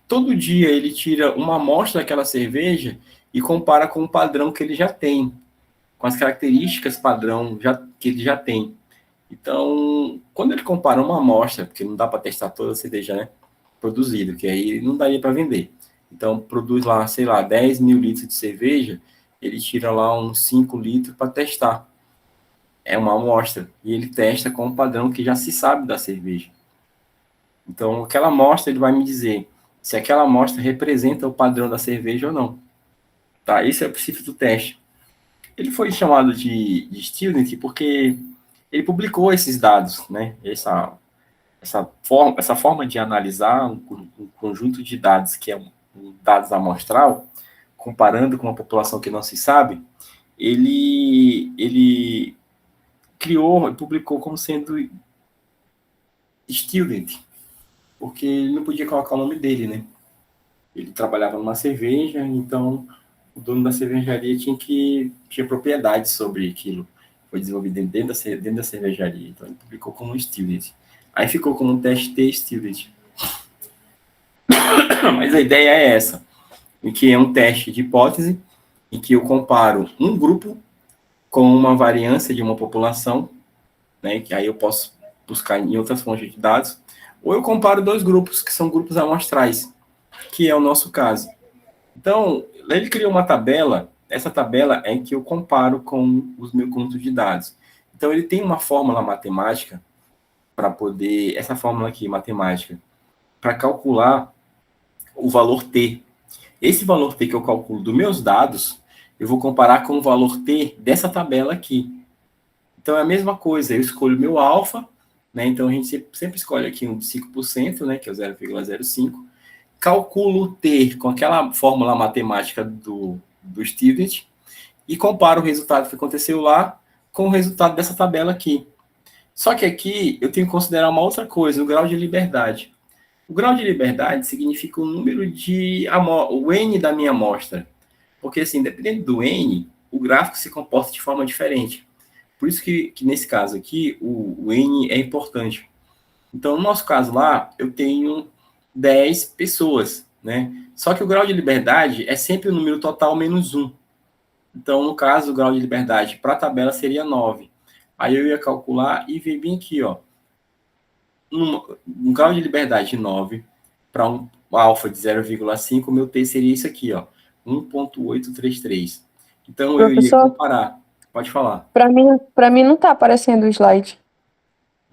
todo dia ele tira uma amostra daquela cerveja e compara com o padrão que ele já tem, com as características padrão que ele já tem. Então, quando ele compara uma amostra, porque não dá para testar toda a cerveja, né, produzida, que aí não daria para vender. Então, produz lá, sei lá, 10 mil litros de cerveja, ele tira lá uns 5 litros para testar. É uma amostra. E ele testa com o padrão que já se sabe da cerveja. Então, aquela amostra, ele vai me dizer se aquela amostra representa o padrão da cerveja ou não. Tá? Esse é o princípio do teste. Ele foi chamado de student porque ele publicou esses dados, né? Essa forma de analisar um conjunto de dados, que é um dados amostral, comparando com uma população que não se sabe, ele criou e publicou como sendo student, porque ele não podia colocar o nome dele, né? Ele trabalhava numa cerveja, então o dono da cervejaria tinha propriedade sobre aquilo. Foi desenvolvido dentro da cervejaria, então ele publicou como student. Aí ficou como um teste T student. Mas a ideia é essa, em que é um teste de hipótese, em que eu comparo um grupo com uma variância de uma população, né, que aí eu posso buscar em outras fontes de dados, ou eu comparo dois grupos, que são grupos amostrais, que é o nosso caso. Então, ele criou uma tabela, essa tabela é em que eu comparo com os meus conjuntos de dados. Então, ele tem uma fórmula matemática para poder, essa fórmula aqui, matemática, para calcular o valor T. Esse valor T que eu calculo dos meus dados, eu vou comparar com o valor T dessa tabela aqui. Então, é a mesma coisa, eu escolho meu alfa, né? Então, a gente sempre escolhe aqui um de 5%, né? Que é o 0,05. Calculo o T com aquela fórmula matemática do student e comparo o resultado que aconteceu lá com o resultado dessa tabela aqui. Só que aqui eu tenho que considerar uma outra coisa, o grau de liberdade. O grau de liberdade significa o número de o N da minha amostra. Porque, assim, dependendo do N, o gráfico se comporta de forma diferente. Por isso que nesse caso aqui, o N é importante. Então, no nosso caso lá, eu tenho 10 pessoas, né? Só que o grau de liberdade é sempre o número total menos 1. Então, no caso, o grau de liberdade para a tabela seria 9. Aí eu ia calcular e ver bem aqui, ó. Um grau de liberdade de 9 para um alfa de 0,5, o meu T seria isso aqui, ó. 1,833. Então, eu iria comparar. Pode falar. Para mim não tá aparecendo o slide.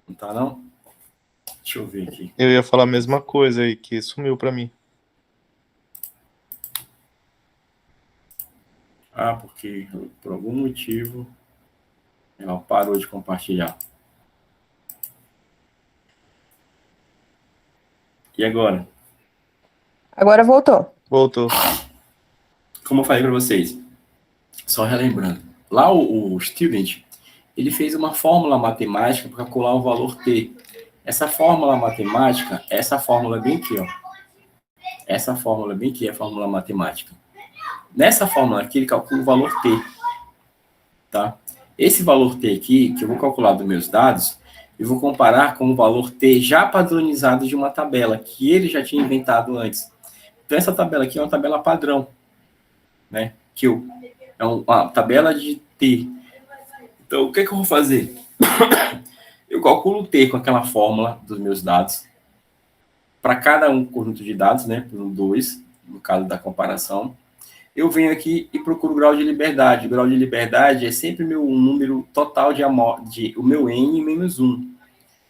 Não tá, não? Deixa eu ver aqui. Eu ia falar a mesma coisa aí, que sumiu para mim. Ah, porque por algum motivo ela parou de compartilhar. E agora? Agora voltou. Voltou. Como eu falei para vocês, só relembrando, lá o student, ele fez uma fórmula matemática para calcular o valor T. Essa fórmula matemática, essa fórmula bem aqui, ó. Essa fórmula bem aqui é a fórmula matemática. Nessa fórmula aqui, ele calcula o valor T. Tá? Esse valor T aqui, que eu vou calcular dos meus dados, eu vou comparar com o valor T já padronizado de uma tabela, que ele já tinha inventado antes. Então, essa tabela aqui é uma tabela padrão, né? É uma tabela de T. Então, o que eu vou fazer? Eu calculo o T com aquela fórmula dos meus dados. Para cada um conjunto de dados, né? Por um 2, no caso da comparação. Eu venho aqui e procuro o grau de liberdade. O grau de liberdade é sempre meu número total o meu N menos 1.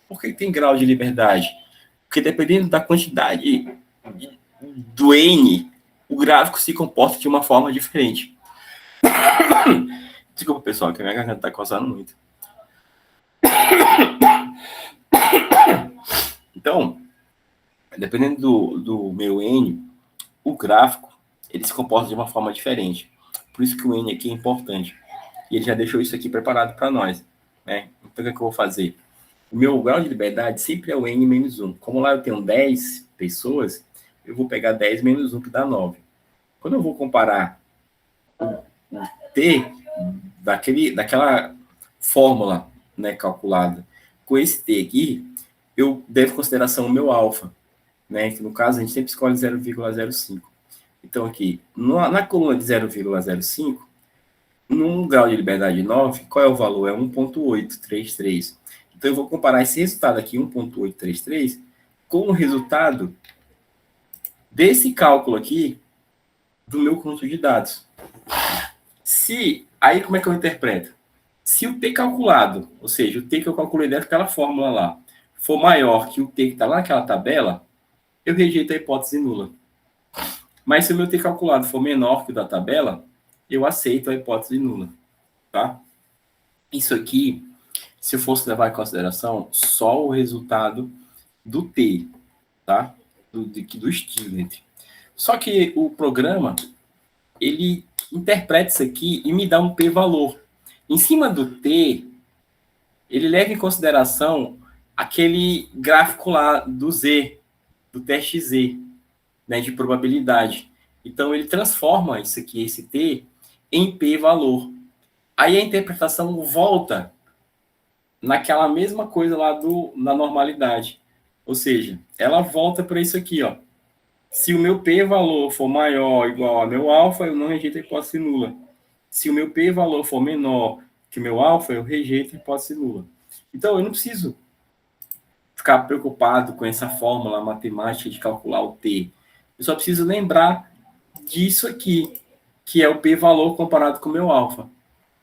Por que tem grau de liberdade? Porque dependendo da quantidade do N, o gráfico se comporta de uma forma diferente. Desculpa, pessoal, que a minha garganta está coçando muito. Então, dependendo do meu N, o gráfico ele se comporta de uma forma diferente. Por isso que o N aqui é importante. E ele já deixou isso aqui preparado para nós. Né? Então, o que eu vou fazer? O meu grau de liberdade sempre é o N menos 1. Como lá eu tenho 10 pessoas, eu vou pegar 10 menos 1, que dá 9. Quando eu vou comparar o T daquela fórmula, né, calculada com esse T aqui, eu devo em consideração o meu alfa. Né, que no caso a gente sempre escolhe 0,05. Então, aqui, na coluna de 0,05, num grau de liberdade 9, qual é o valor? É 1,833. Então, eu vou comparar esse resultado aqui, 1,833, com o resultado desse cálculo aqui do meu conjunto de dados. Aí, como é que eu interpreto? Se o T calculado, ou seja, o T que eu calculei dentro daquela fórmula lá, for maior que o T que está lá naquela tabela, eu rejeito a hipótese nula. Mas se o meu T calculado for menor que o da tabela, eu aceito a hipótese nula. Tá? Isso aqui, se eu fosse levar em consideração só o resultado do T, tá? Do student. Só que o programa, ele interpreta isso aqui e me dá um p-valor. Em cima do T, ele leva em consideração aquele gráfico lá do Z, do teste Z, né, de probabilidade. Então, ele transforma isso aqui, esse T, em p-valor. Aí a interpretação volta naquela mesma coisa lá na normalidade. Ou seja, ela volta para isso aqui, ó. Se o meu p-valor for maior ou igual a meu alfa, eu não rejeito a hipótese nula. Se o meu p-valor for menor que o meu alfa, eu rejeito a hipótese nula. Então, eu não preciso ficar preocupado com essa fórmula matemática de calcular o t. Eu só preciso lembrar disso aqui, que é o p-valor comparado com o meu alfa.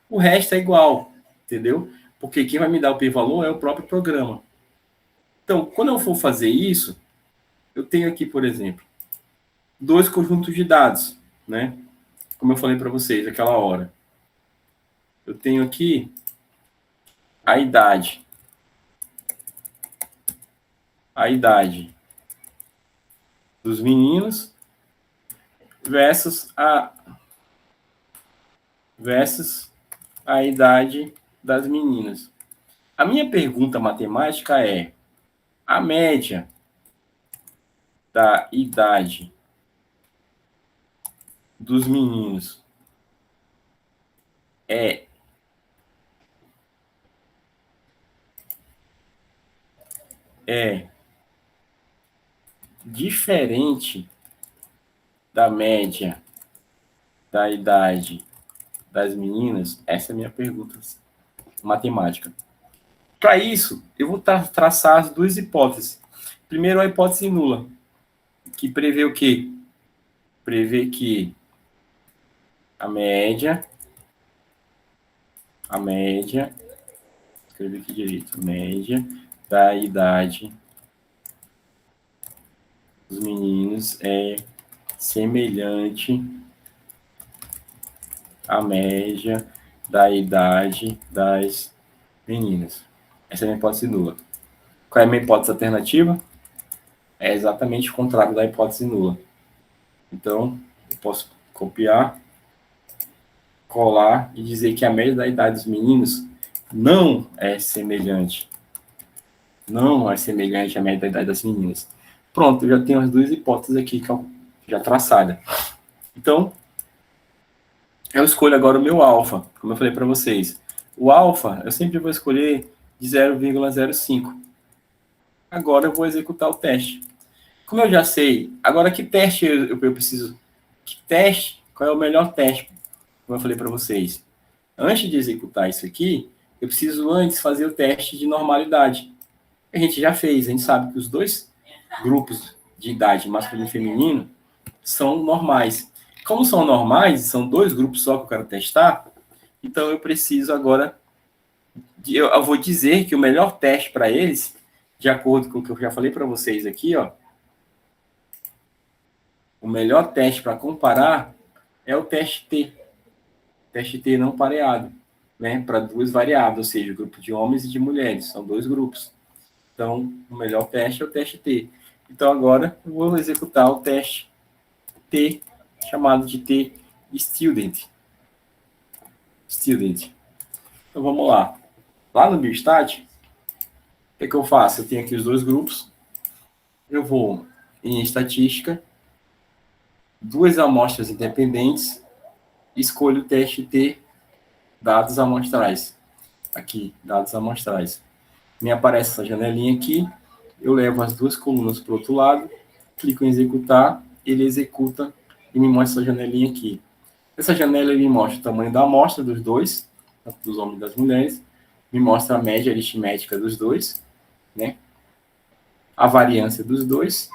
O resto é igual, entendeu? Porque quem vai me dar o p-valor é o próprio programa. Então, quando eu for fazer isso, eu tenho aqui, por exemplo, dois conjuntos de dados, né? Como eu falei para vocês aquela hora. Eu tenho aqui a idade. A idade dos meninos versus a idade das meninas. A minha pergunta matemática é: a média da idade dos meninos é diferente da média da idade das meninas? Essa é a minha pergunta matemática. Para isso, eu vou traçar as duas hipóteses. Primeiro, a hipótese nula, que prevê o quê? Prevê que a média, escrevi aqui direito, média da idade dos meninos é semelhante à média da idade das meninas. Essa é a minha hipótese nula. Qual é a minha hipótese alternativa? É exatamente o contrário da hipótese nula. Então, eu posso copiar, colar e dizer que a média da idade dos meninos não é semelhante. Não é semelhante à média da idade das meninas. Pronto, eu já tenho as duas hipóteses aqui já traçadas. Então, eu escolho agora o meu alfa, como eu falei para vocês. O alfa, eu sempre vou escolher de 0,05. Agora eu vou executar o teste. Como eu já sei, agora que teste eu preciso? Que teste? Qual é o melhor teste? Como eu falei para vocês. Antes de executar isso aqui, eu preciso antes fazer o teste de normalidade. A gente já fez, a gente sabe que os dois grupos de idade, masculino e feminino, são normais. Como são normais, são dois grupos só que eu quero testar, então eu preciso agora, eu vou dizer que o melhor teste para eles, de acordo com o que eu já falei para vocês aqui, ó, o melhor teste para comparar é o teste T. Teste T não pareado, né? Para duas variáveis, ou seja, o grupo de homens e de mulheres, são dois grupos. Então, o melhor teste é o teste T. Então, agora, eu vou executar o teste T, chamado de T Student. Então, vamos lá. Lá no Biostat, o que eu faço? Eu tenho aqui os dois grupos. Eu vou em estatística, duas amostras independentes, escolho o teste T, dados amostrais. Aqui, dados amostrais. Me aparece essa janelinha aqui, eu levo as duas colunas para o outro lado, clico em executar, ele executa e me mostra essa janelinha aqui. Essa janela ele mostra o tamanho da amostra dos dois, dos homens e das mulheres, me mostra a média aritmética dos dois, né? A variância dos dois,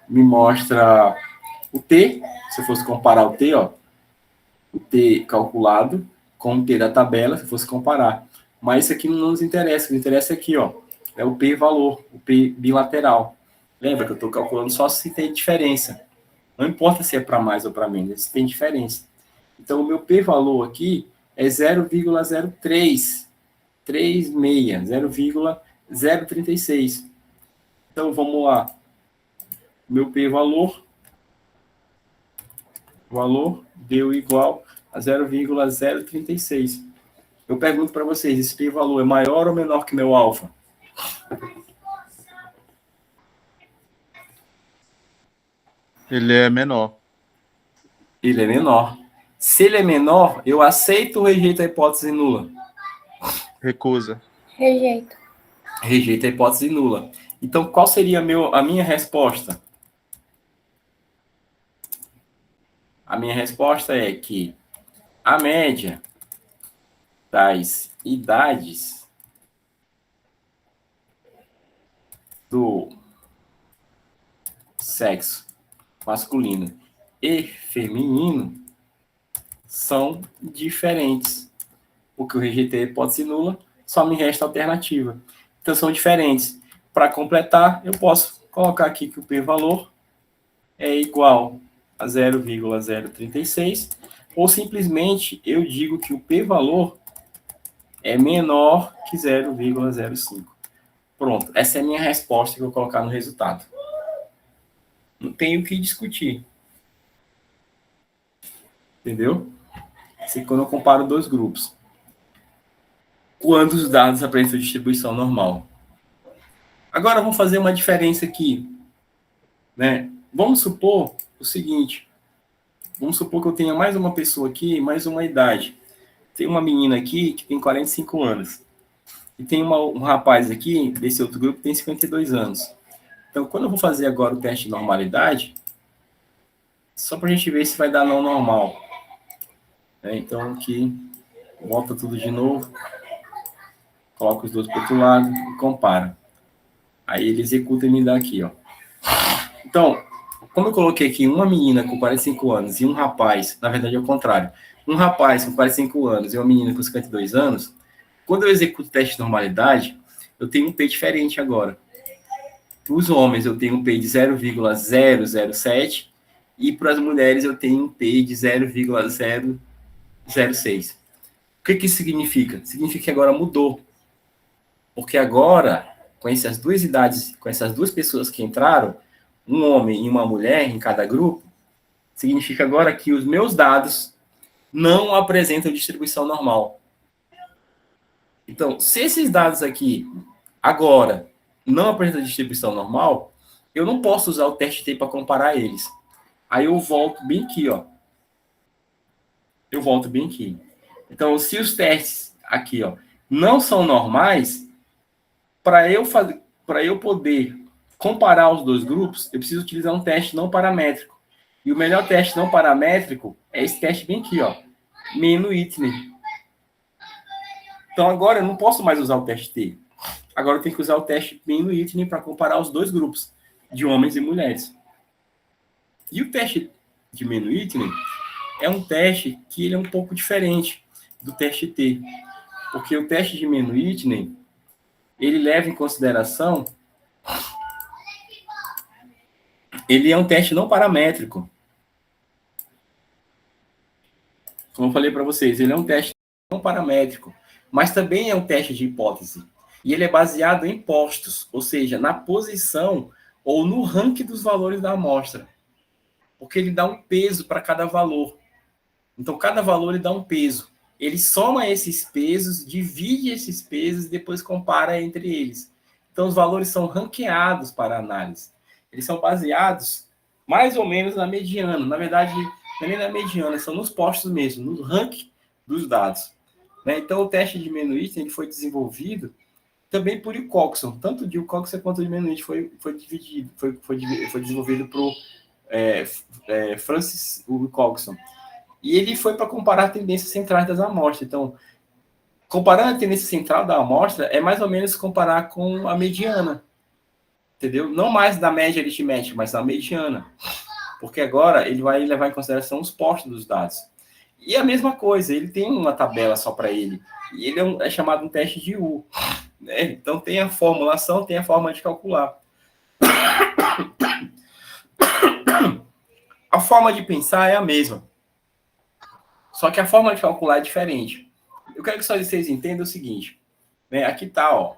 me mostra o T, se eu fosse comparar o T, ó, o T calculado com o T da tabela, se eu fosse comparar. Mas isso aqui não nos interessa, o que interessa é aqui, ó, é o P-valor, o P bilateral. Lembra que eu estou calculando só se tem diferença. Não importa se é para mais ou para menos, se tem diferença. Então, o meu P-valor aqui é 0,0336, 0,036. Então, vamos lá. Meu P-valor deu igual a 0,036. Eu pergunto para vocês, esse P-valor é maior ou menor que meu alfa? Ele é menor. Ele é menor. Se ele é menor, eu aceito ou rejeito a hipótese nula? Recusa. Rejeito. Rejeito a hipótese nula. Então, qual seria a minha resposta? A minha resposta é que a média das idades do sexo masculino e feminino são diferentes. Porque eu rejeitei a hipótese nula, só me resta a alternativa. Então, são diferentes. Para completar, eu posso colocar aqui que o p-valor é igual a 0,036, ou simplesmente eu digo que o p-valor é menor que 0,05. Pronto, essa é a minha resposta que eu vou colocar no resultado. Não tenho o que discutir. Entendeu? Isso é quando eu comparo dois grupos. Quando os dados apresentam distribuição normal. Agora vamos fazer uma diferença aqui, né? Vamos supor o seguinte. Vamos supor que eu tenha mais uma pessoa aqui, mais uma idade. Tem uma menina aqui que tem 45 anos. E tem um rapaz aqui, desse outro grupo, que tem 52 anos. Então, quando eu vou fazer agora o teste de normalidade, só para a gente ver se vai dar não normal. Então, aqui, volta tudo de novo. Coloca os dois para o outro lado e compara. Aí ele executa e me dá aqui, ó. Então, como eu coloquei aqui uma menina com 45 anos e um rapaz, na verdade é o contrário, um rapaz com 45 anos e uma menina com 52 anos, quando eu executo o teste de normalidade, eu tenho um P diferente agora. Para os homens eu tenho um P de 0,007 e para as mulheres eu tenho um P de 0,006. O que isso significa? Significa que agora mudou. Porque agora, com essas duas idades, com essas duas pessoas que entraram, um homem e uma mulher em cada grupo, significa agora que os meus dados não apresentam distribuição normal. Então, se esses dados aqui, agora, não apresentam distribuição normal, eu não posso usar o teste T para comparar eles. Aí eu volto bem aqui, ó. Eu volto bem aqui. Então, se os testes aqui, ó, não são normais, para eu poder comparar os dois grupos, eu preciso utilizar um teste não paramétrico. E o melhor teste não paramétrico é esse teste bem aqui, ó, Mann-Whitney. Então, agora eu não posso mais usar o teste T. Agora eu tenho que usar o teste Mann-Whitney para comparar os dois grupos, de homens e mulheres. E o teste de Mann-Whitney é um teste que ele é um pouco diferente do teste T. Porque o teste de Mann-Whitney, ele leva em consideração... Ele é um teste não paramétrico. Como eu falei para vocês, ele é um teste não paramétrico, mas também é um teste de hipótese. E ele é baseado em postos, ou seja, na posição ou no ranking dos valores da amostra. Porque ele dá um peso para cada valor. Então, cada valor ele dá um peso. Ele soma esses pesos, divide esses pesos e depois compara entre eles. Então, os valores são ranqueados para análise. Eles são baseados mais ou menos na mediana. Na verdade, não é nem na mediana, são nos postos mesmo, no ranking dos dados. Então, o teste de Mann-Whitney ele foi desenvolvido também por Wilcoxon. Tanto de Wilcoxon quanto de Mann-Whitney foi desenvolvido por Francis Wilcoxon. E ele foi para comparar tendências centrais das amostras. Então, comparando a tendência central da amostra, é mais ou menos comparar com a mediana. Entendeu? Não mais da média aritmética, mas da mediana. Porque agora ele vai levar em consideração os postos dos dados. E a mesma coisa, ele tem uma tabela só para ele. E ele é chamado um teste de U. Né? Então tem a formulação, tem a forma de calcular. A forma de pensar é a mesma. Só que a forma de calcular é diferente. Eu quero que só vocês entendam o seguinte. Né? Aqui está, ó.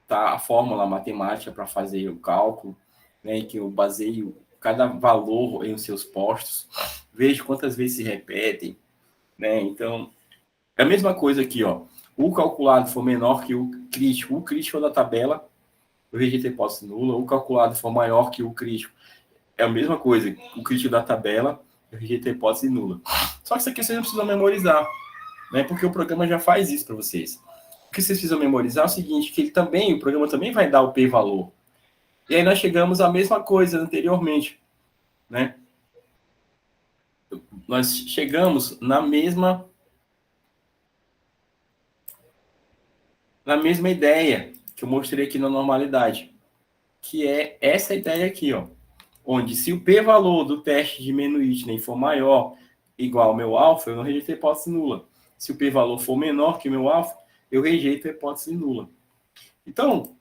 Tá a fórmula matemática para fazer o cálculo, né, que eu baseio cada valor em os seus postos, vejo quantas vezes se repetem, né? Então, é a mesma coisa aqui, ó. O calculado for menor que o crítico da tabela, eu rejeitei hipótese nula. O calculado for maior que o crítico, é a mesma coisa. O crítico da tabela, eu rejeitei hipótese nula. Só que isso aqui vocês não precisam memorizar, né? Porque o programa já faz isso para vocês. O que vocês precisam memorizar é o seguinte, que o programa também vai dar o p-valor. E aí nós chegamos à mesma coisa anteriormente, né? nós chegamos na mesma ideia que eu mostrei aqui na normalidade, que é essa ideia aqui, ó, onde se o p-valor do teste de Menuhitner for maior igual ao meu alfa, eu não rejeito a hipótese nula. Se o p-valor for menor que o meu alfa, eu rejeito a hipótese nula. Então,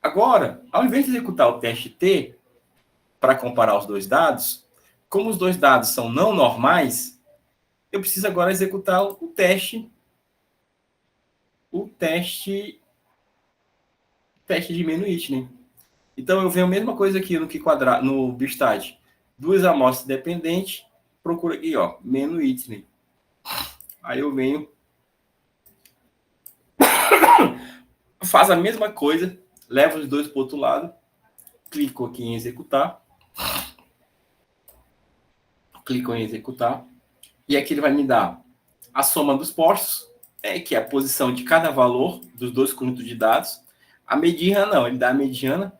agora, ao invés de executar o teste T para comparar os dois dados, como os dois dados são não normais, eu preciso agora executar o teste de Menuhitner. Então, eu venho a mesma coisa aqui no Bistad. Duas amostras dependentes, procura aqui, ó, Menuhitner. Aí eu venho, faz a mesma coisa, levo os dois para o outro lado, clico aqui em executar, e aqui ele vai me dar a soma dos postos, que é a posição de cada valor dos dois conjuntos de dados. A mediana não, ele dá a mediana,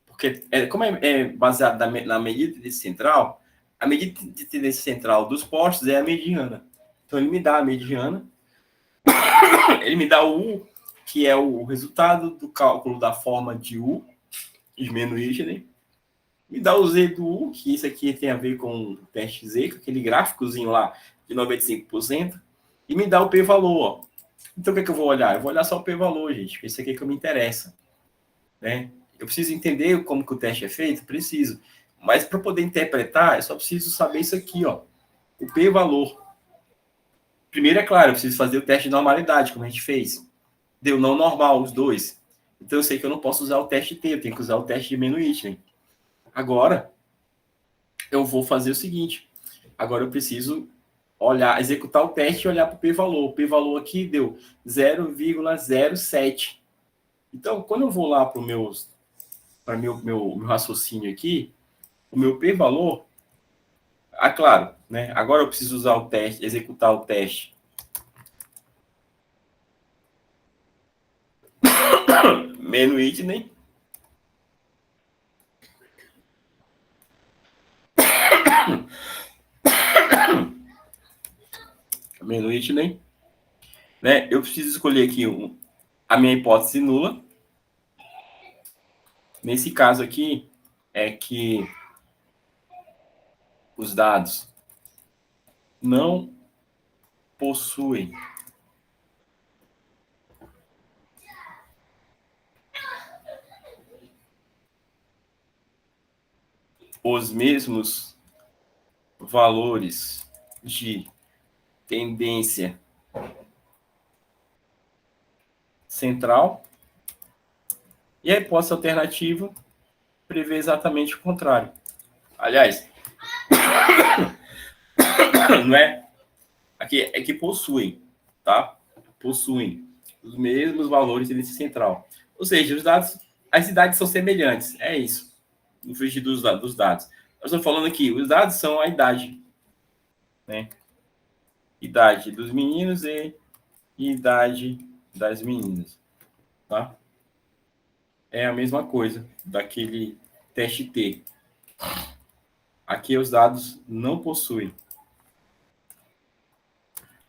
porque como é baseado na medida de tendência central, a medida de tendência central dos postos é a mediana. Então ele me dá a mediana, ele me dá o U, que é o resultado do cálculo da forma de U, de Menuhitner, me dá o Z do U, que isso aqui tem a ver com o teste Z, com aquele gráficozinho lá de 95%, e me dá o p-valor, ó. Então, o que é que eu vou olhar? Eu vou olhar só o p-valor, gente, porque isso aqui é que me interessa, né? Eu preciso entender como que o teste é feito? Preciso. Mas para poder interpretar, eu só preciso saber isso aqui, ó. O p-valor. Primeiro, é claro, eu preciso fazer o teste de normalidade, como a gente fez. Deu não normal, os dois. Então, eu sei que eu não posso usar o teste T, eu tenho que usar o teste de Menuhitner. Agora, eu vou fazer o seguinte. Agora eu preciso executar o teste e olhar para o p-valor. O p-valor aqui deu 0,07. Então, quando eu vou lá para o meu raciocínio aqui, o meu p-valor, claro, né? Agora eu preciso usar o teste, executar o teste. Menuhitner. Menuhitner. Né? Eu preciso escolher aqui a minha hipótese nula. Nesse caso aqui, é que os dados não possuem os mesmos valores de tendência central, e a hipótese alternativa prevê exatamente o contrário. Aliás, não é? Aqui é que possuem, tá? Possuem os mesmos valores de tendência central. Ou seja, as idades são semelhantes. É isso. No frigir dos dados. Nós estamos falando aqui, os dados são a idade, né? Idade dos meninos e idade das meninas, tá? É a mesma coisa daquele teste T. Aqui os dados não possuem.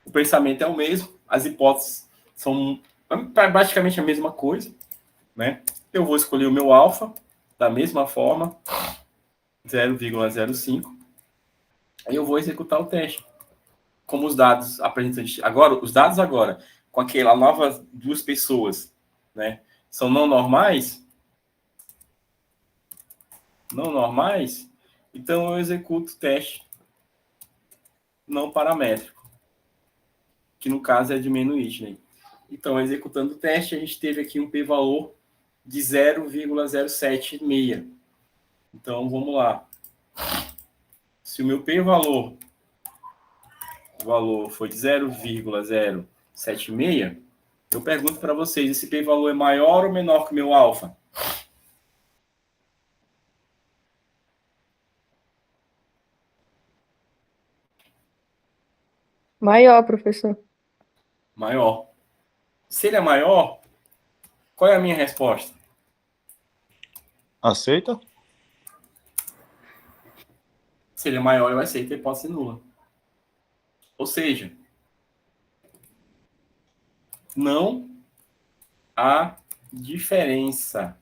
O pensamento é o mesmo, as hipóteses são praticamente a mesma coisa, né? Eu vou escolher o meu alfa da mesma forma, 0,05. Aí eu vou executar o teste. Como os dados apresentantes agora, com aquela nova duas pessoas, né, são não normais, então eu executo o teste não paramétrico, que no caso é de Menuhitner. Então, executando o teste, a gente teve aqui um p-valor de 0,076. Então, vamos lá. Se o meu p-valor foi de 0,076, eu pergunto para vocês, esse p-valor é maior ou menor que o meu alfa? Maior, professor. Maior. Se ele é maior, qual é a minha resposta? Aceita? Se ele é maior, eu aceito a hipótese nula. Ou seja, não há diferença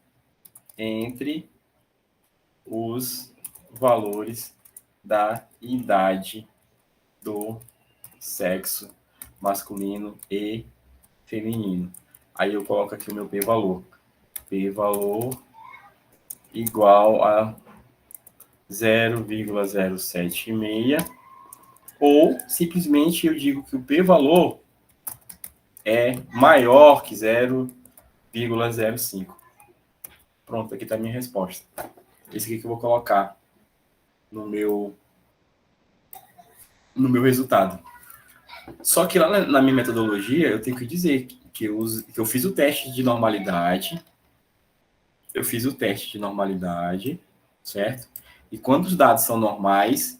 entre os valores da idade do sexo masculino e feminino. Aí eu coloco aqui o meu p-valor. P-valor igual a 0,076, ou simplesmente eu digo que o p-valor é maior que 0,05. Pronto, aqui está a minha resposta. Esse aqui que eu vou colocar no meu resultado. Só que lá na minha metodologia, eu tenho que dizer que eu fiz o teste de normalidade. Eu fiz o teste de normalidade, certo? E quando os dados são normais,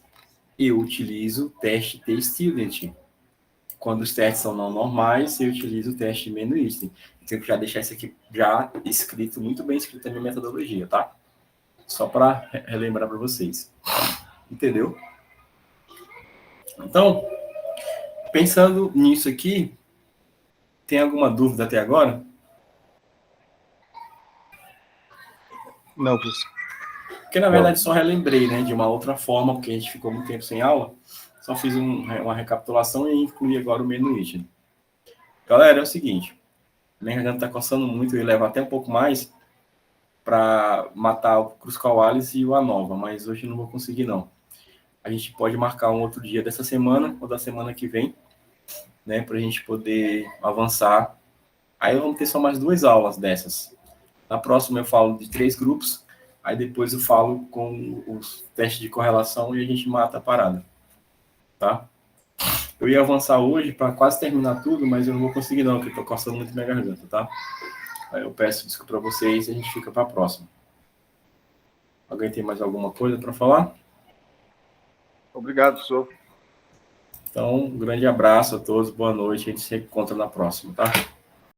eu utilizo o teste T-Student. Quando os testes são não normais, eu utilizo o teste de Menuisten. Tenho que já deixar isso aqui já escrito, muito bem escrito na minha metodologia, tá? Só para relembrar para vocês. Entendeu? Então, pensando nisso aqui, tem alguma dúvida até agora? Não, professor. Porque, na verdade, só relembrei, né, de uma outra forma, porque a gente ficou muito tempo sem aula. Só fiz uma recapitulação e incluí agora o Menuisten. Galera, é o seguinte. Minha garganta está coçando muito, eu ia levar até um pouco mais para matar o Cruz Coalis e o Anova, mas hoje não vou conseguir, não. A gente pode marcar um outro dia dessa semana ou da semana que vem, né, para a gente poder avançar. Aí vamos ter só mais 2 aulas dessas. Na próxima eu falo de 3 grupos, aí depois eu falo com os testes de correlação e a gente mata a parada, tá? Eu ia avançar hoje para quase terminar tudo, mas eu não vou conseguir não, porque eu tô coçando muito minha garganta, tá? Aí eu peço desculpa para vocês e a gente fica para a próxima. Alguém tem mais alguma coisa para falar? Obrigado, professor. Então, um grande abraço a todos, boa noite, a gente se encontra na próxima, tá?